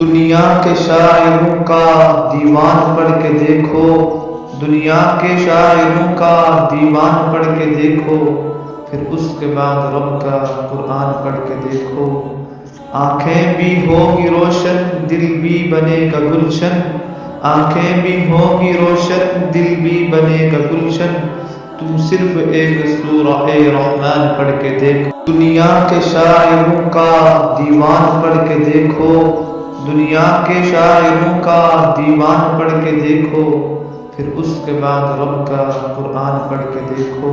دنیا کے شاعروں کا دیوان پڑھ کے دیکھو، دنیا کے شاعروں کا دیوان پڑھ کے دیکھو، پھر اس کے بعد رب کا قرآن پڑھ کے دیکھو۔ آنکھیں بھی ہوگی روشن، دل بھی بنے گا گلشن، آنکھیں بھی ہوگی روشن، دل بھی بنے گا گلشن، تم صرف ایک سورہ رحمان پڑھ کے دیکھو۔ دنیا کے شاعروں کا دیوان پڑھ کے دیکھو، دنیا کے شاعروں کا دیوان پڑھ کے دیکھو، پھر اس کے بعد رب کا قرآن پڑھ کے دیکھو۔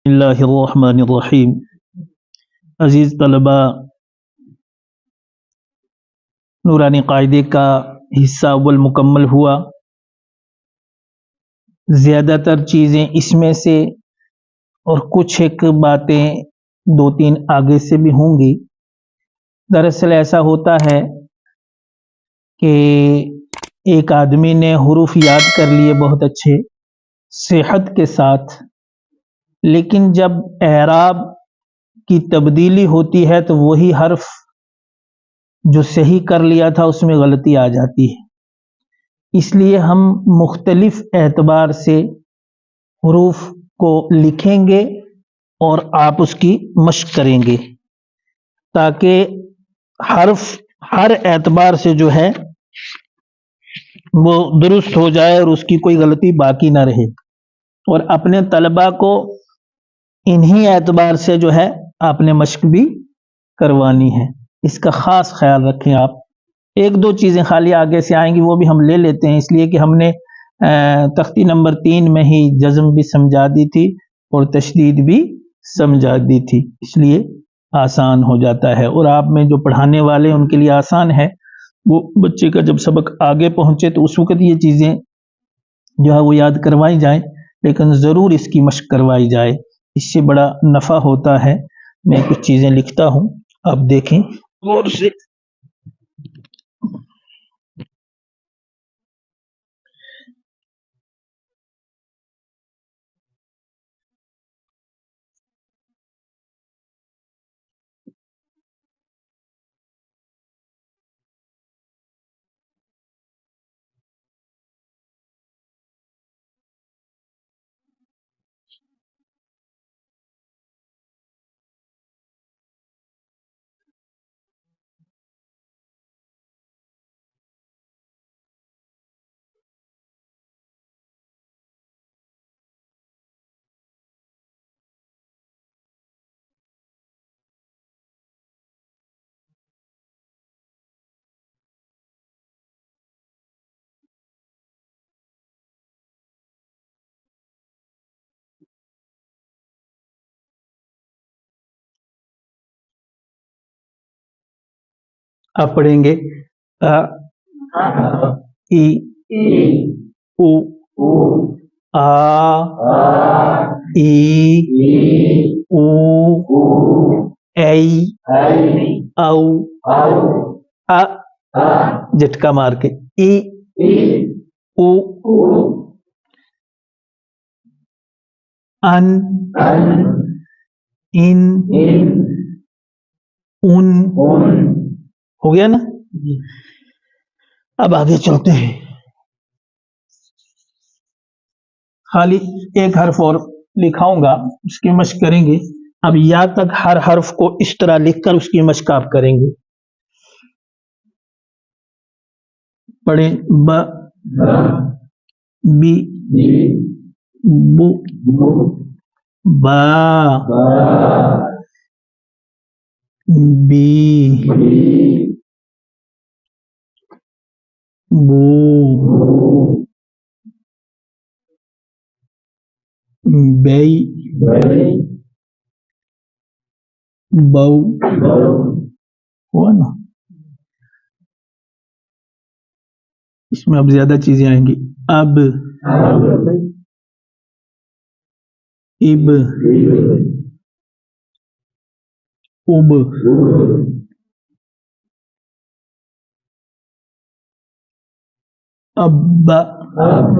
اللہ الرحمن الرحیم۔ عزیز طلباء، نورانی قاعدے کا حصہ اول مکمل ہوا۔ زیادہ تر چیزیں اس میں سے اور کچھ ایک باتیں دو تین آگے سے بھی ہوں گی۔ دراصل ایسا ہوتا ہے کہ ایک آدمی نے حروف یاد کر لیے بہت اچھے صحت کے ساتھ، لیکن جب اعراب کی تبدیلی ہوتی ہے تو وہی حرف جو صحیح کر لیا تھا اس میں غلطی آ جاتی ہے۔ اس لیے ہم مختلف اعتبار سے حروف کو لکھیں گے اور آپ اس کی مشق کریں گے تاکہ حرف ہر اعتبار سے جو ہے وہ درست ہو جائے اور اس کی کوئی غلطی باقی نہ رہے، اور اپنے طلباء کو انہی اعتبار سے جو ہے آپ نے مشق بھی کروانی ہے۔ اس کا خاص خیال رکھیں آپ۔ ایک دو چیزیں خالی آگے سے آئیں گی وہ بھی ہم لے لیتے ہیں، اس لیے کہ ہم نے تختی نمبر 3 میں ہی جزم بھی سمجھا دی تھی اور تشدید بھی سمجھا دی تھی، اس لیے آسان ہو جاتا ہے، اور آپ میں جو پڑھانے والے ان کے لیے آسان ہے۔ وہ بچے کا جب سبق آگے پہنچے تو اس وقت یہ چیزیں جو ہے وہ یاد کروائی جائیں، لیکن ضرور اس کی مشق کروائی جائے، اس سے بڑا نفع ہوتا ہے۔ میں کچھ چیزیں لکھتا ہوں، آپ دیکھیں غور سے۔ آپ پڑھیں گے ا ای او آ ای او ای او ا، جھٹکا مار کے ای او ان ان ان، ہو گیا نا؟ اب آگے چلتے ہیں، خالی ایک حرف اور لکھاؤں گا، اس کی مشق کریں گے۔ اب یا تک ہر حرف کو اس طرح لکھ کر اس کی مشق آپ کریں گے۔ پڑھیں ب بی بو با بی بو بی بو، ہوا نا؟ اس میں اب زیادہ چیزیں آئیں گی۔ اب اب اب اب اب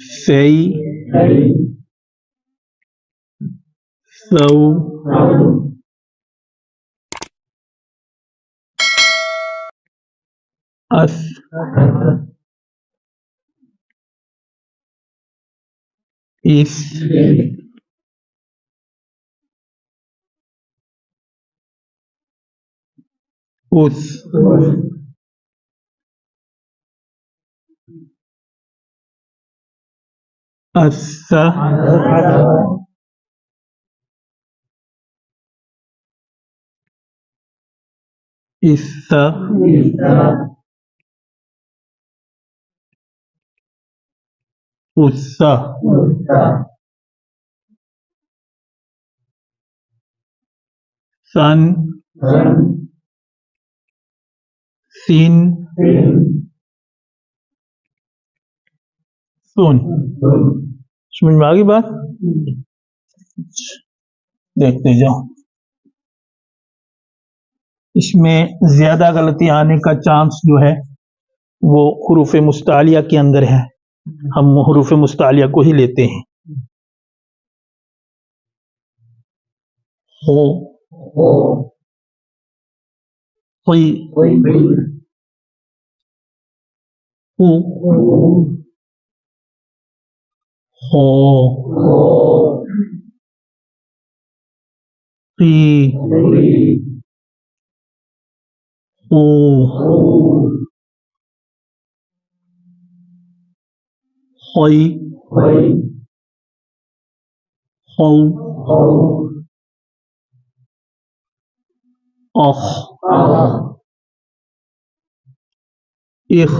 سي سو اس اس اس اس اس اس سن سین سن سمجھ میں آ گئی بات؟ دیکھتے جاؤ، اس میں زیادہ غلطی آنے کا چانس جو ہے وہ حروف مستعلیہ کے اندر ہے، ہم حروف مستعلیہ کو ہی لیتے ہیں۔ ہو ہوئی ہو ہو قی ہو ہوئی ہو اخ اخ اخ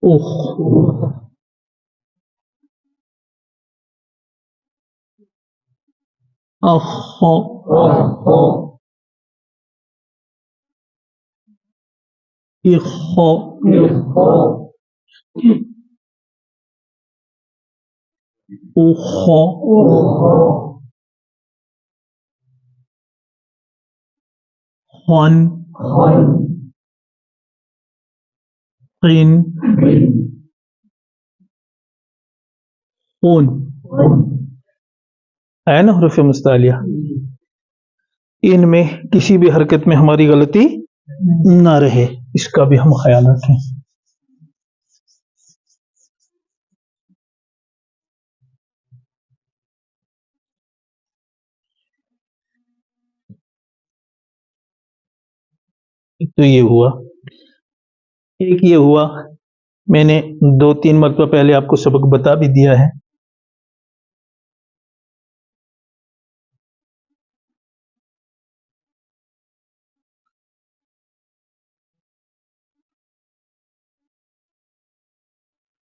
اخ اخ اخ خن قن خون ہے نا حروف مستعلیہ، ان میں کسی بھی حرکت میں ہماری غلطی نہ رہے، اس کا بھی ہم خیال رکھیں۔ تو یہ ہوا، ایک یہ ہوا، میں نے 2-3 مرتبہ پہلے آپ کو سبق بتا بھی دیا ہے۔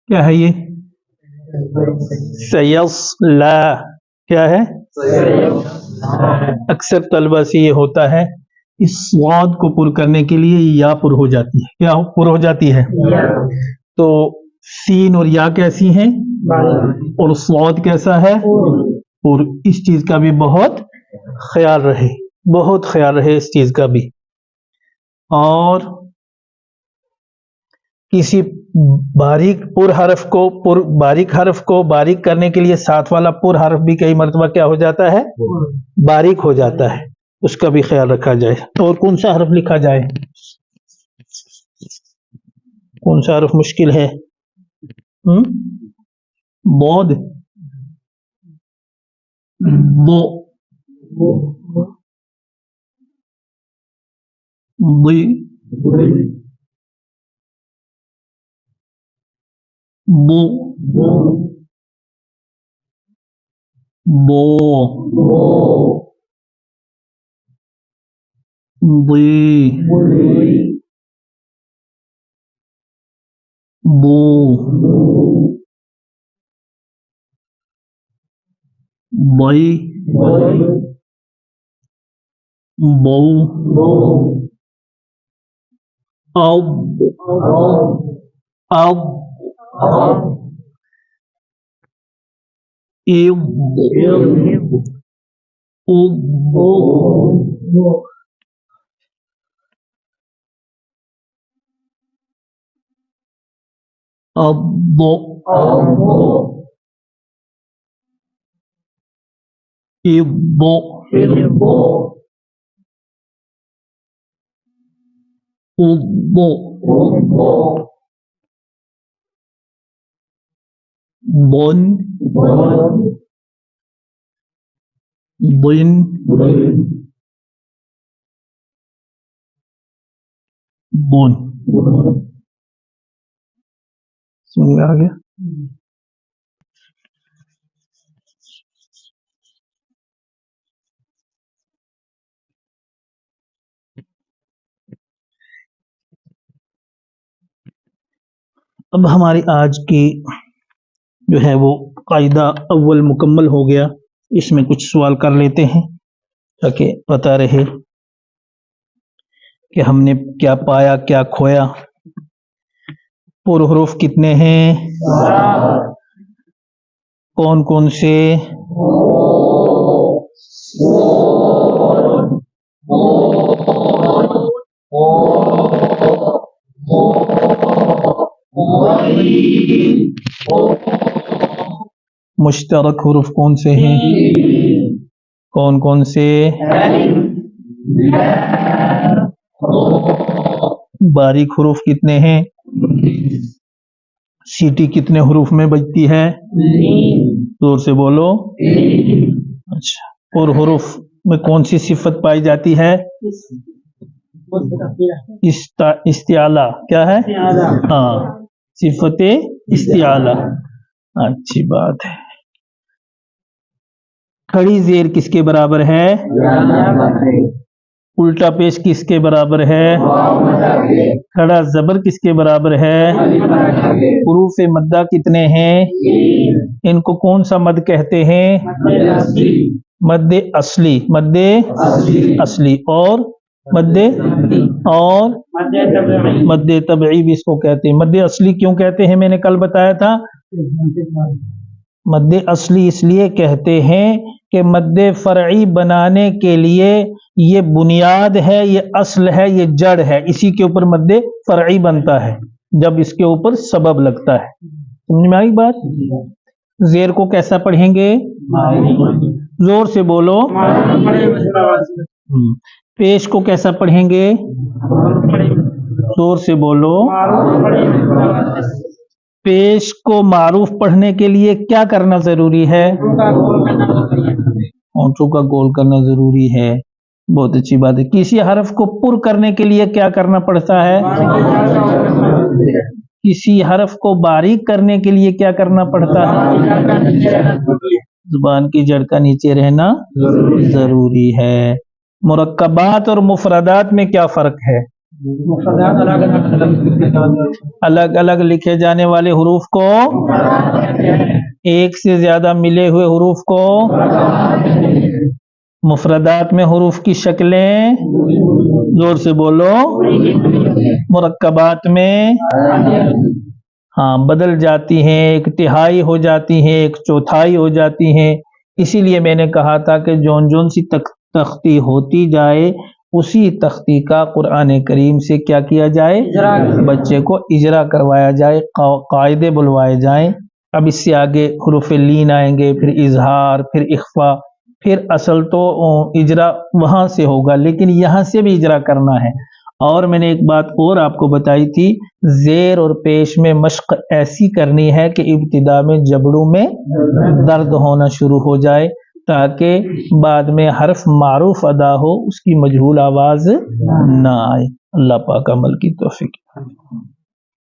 کیا ہے یہ؟ سیصلا، کیا ہے؟ اکثر طلبہ سے یہ ہوتا ہے اس صاد کو پر کرنے کے لیے یا پر ہو جاتی ہے، کیا پر ہو جاتی ہے؟ تو سین اور یا کیسی ہیں اور صاد کیسا ہے؟ اور اس چیز کا بھی بہت خیال رہے، بہت خیال رہے اس چیز کا بھی۔ اور کسی باریک پر حرف کو باریک حرف کو باریک کرنے کے لیے ساتھ والا پر حرف بھی کئی مرتبہ کیا ہو جاتا ہے؟ باریک ہو جاتا ہے، اس کا بھی خیال رکھا جائے۔ اور کون سا حرف لکھا جائے؟ کون سا حرف مشکل ہے؟ بود، بو، بی، بو، بو، بی، بو، بئی، بو، اب، اب، اب، اب، الض الض الض ضن ضن ضن سمجھ میں آ گیا؟ اب ہماری آج کی جو ہے وہ قاعدہ اول مکمل ہو گیا. اس میں کچھ سوال کر لیتے ہیں تاکہ پتہ رہے کہ ہم نے کیا پایا کیا کھویا. پر حروف کتنے ہیں؟ کون کون سے؟ مشترک حروف کون سے ہیں؟ کون کون سے؟ باریک حروف کتنے ہیں؟ سیٹی کتنے حروف میں بجتی ہے؟ زور سے بولو. اچھا، اور حروف میں کون سی صفت پائی جاتی ہے؟ استعلا. کیا ہے؟ ہاں، صفت استعلا. اچھی بات ہے. کھڑی زیر کس کے برابر ہے؟ الٹا پیش کس کے برابر ہے؟ کھڑا زبر کس کے برابر ہے؟ حروف مدہ کتنے ہیں؟ ان کو کون سا مد کہتے ہیں؟ مد اصلی. مد اصلی. اور مد طبعی بھی اس کو کہتے ہیں. مد اصلی کیوں کہتے ہیں میں نے کل بتایا تھا. مد اصلی اس لیے کہتے ہیں کہ مد فرعی بنانے کے لیے یہ بنیاد ہے، یہ اصل ہے، یہ جڑ ہے، اسی کے اوپر مد فرعی بنتا ہے جب اس کے اوپر سبب لگتا ہے. سمجھ میں آئی بات؟ زیر کو کیسا پڑھیں گے؟ زور سے بولو. پیش کو کیسا پڑھیں گے؟ زور سے بولو. پیش کو معروف پڑھنے کے لیے کیا کرنا ضروری ہے؟ ہونٹوں کا گول کرنا ضروری ہے. بہت اچھی بات ہے. کسی حرف کو پر کرنے کے لیے کیا کرنا پڑتا ہے؟ کسی حرف کو باریک کرنے کے لیے کیا کرنا پڑتا ہے؟ زبان کی جڑ کا نیچے رہنا ضروری ہے. مرکبات اور مفردات میں کیا فرق ہے؟ الگ الگ لکھے جانے والے حروف کو ایک سے زیادہ ملے ہوئے حروف کو مفردات میں حروف کی شکلیں زور سے بولو. مرکبات میں بدل جاتی ہیں، ایک تہائی ہو جاتی ہیں، ایک چوتھائی ہو جاتی ہیں. اسی لیے میں نے کہا تھا کہ جون جون سی تختی ہوتی جائے اسی تختی کا قرآن کریم سے کیا کیا جائے؟ بچے کو اجرا کروایا جائے، قاعدے بلوائے جائیں. اب اس سے آگے حروف لین آئیں گے، پھر اظہار، پھر اخفا، پھر اصل تو اجرا وہاں سے ہوگا لیکن یہاں سے بھی اجرا کرنا ہے. اور میں نے ایک بات اور آپ کو بتائی تھی، زیر اور پیش میں مشق ایسی کرنی ہے کہ ابتدا میں جبڑوں میں درد ہونا شروع ہو جائے تاکہ بعد میں حرف معروف ادا ہو، اس کی مجہول آواز نہ آئے. اللہ پاک عمل کی توفیق.